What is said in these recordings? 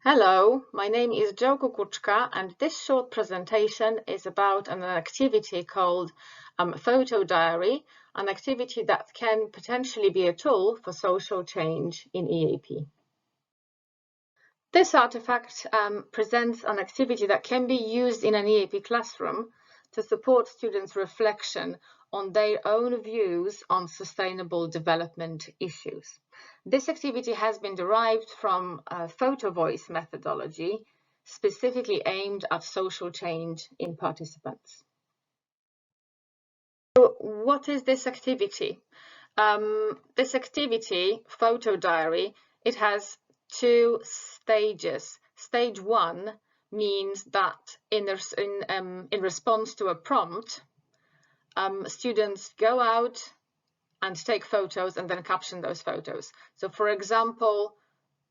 Hello, my name is Kukuczka, and this short presentation is about an activity called Photo Diary, an activity that can potentially be a tool for social change in EAP. This artifact presents an activity that can be used in an EAP classroom to support students' reflection on their own views on sustainable development issues. This activity has been derived from a photo voice methodology, specifically aimed at social change in participants. So what is this activity? This activity, Photo Diary, it has two stages. Stage one means that in response to a prompt, students go out and take photos and then caption those photos. So for example,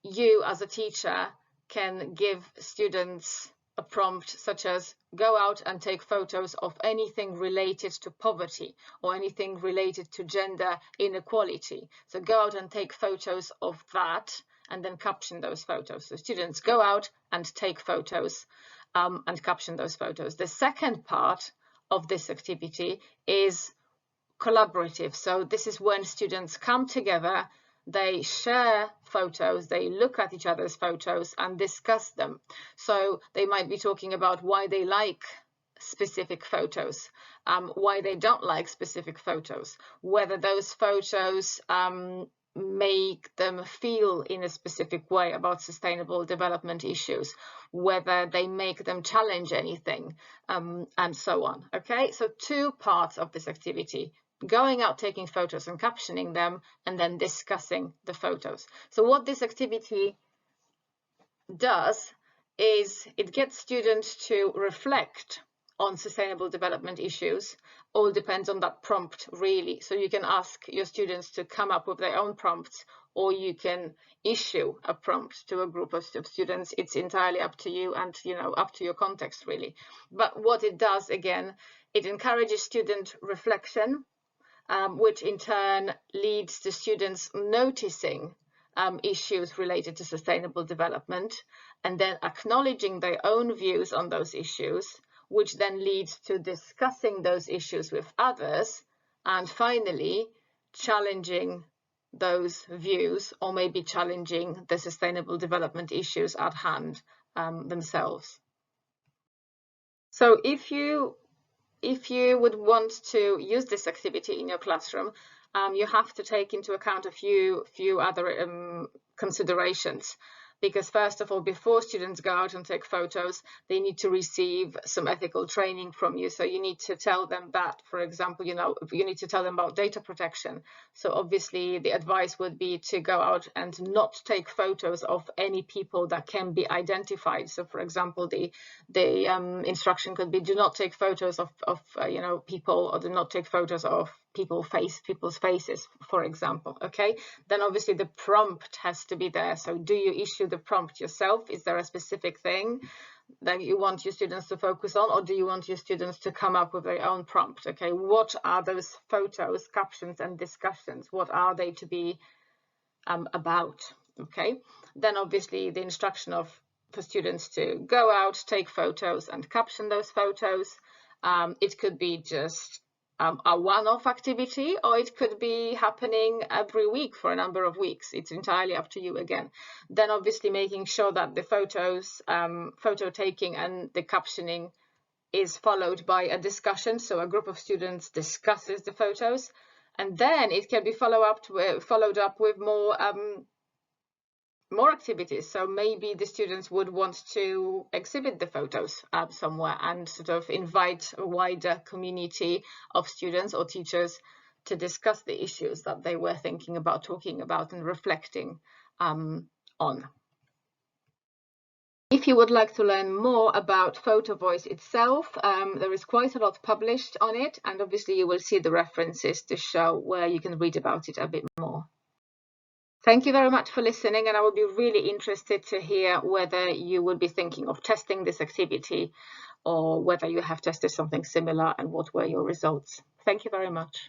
you as a teacher can give students a prompt such as go out and take photos of anything related to poverty or anything related to gender inequality. So go out and take photos of that and then caption those photos. So students go out and take photos and caption those photos. The second part of this activity is collaborative. So this is when students come together, they share photos, they look at each other's photos and discuss them. So they might be talking about why they like specific photos, why they don't like specific photos, whether those photos make them feel in a specific way about sustainable development issues, whether they make them challenge anything, and so on. Okay, so two parts of this activity: going out, taking photos and captioning them, and then discussing the photos. So what this activity does is it gets students to reflect on sustainable development issues. All depends on that prompt, really. So you can ask your students to come up with their own prompts, or you can issue a prompt to a group of students. It's entirely up to you and, up to your context, really. But what it does, again, it encourages student reflection, which in turn leads to students noticing issues related to sustainable development and then acknowledging their own views on those issues, which then leads to discussing those issues with others, and finally challenging those views, or maybe challenging the sustainable development issues at hand themselves. So if you would want to use this activity in your classroom, you have to take into account a few other considerations. Because first of all, before students go out and take photos, they need to receive some ethical training from you. So you need to tell them that, for example, you need to tell them about data protection. So obviously the advice would be to go out and not take photos of any people that can be identified. So for example, the instruction could be do not take photos of people, or do not take photos of people's faces, for example. Okay, then obviously the prompt has to be there. So do you issue the prompt yourself? Is there a specific thing that you want your students to focus on, or do you want your students to come up with their own prompt? Okay, what are those photos, captions and discussions? What are they to be about? Okay, then obviously the instruction for students to go out, take photos and caption those photos. It could be just a one-off activity, or it could be happening every week for a number of weeks. It's entirely up to you again. Then obviously making sure that the photos, photo taking and the captioning is followed by a discussion. So a group of students discusses the photos, and then it can be followed up with more activities. So maybe the students would want to exhibit the photos somewhere and sort of invite a wider community of students or teachers to discuss the issues that they were thinking about, talking about and reflecting on. If you would like to learn more about Photo Voice itself, there is quite a lot published on it, and obviously you will see the references to show where you can read about it a bit more. Thank you very much for listening, and I would be really interested to hear whether you would be thinking of testing this activity or whether you have tested something similar and what were your results. Thank you very much.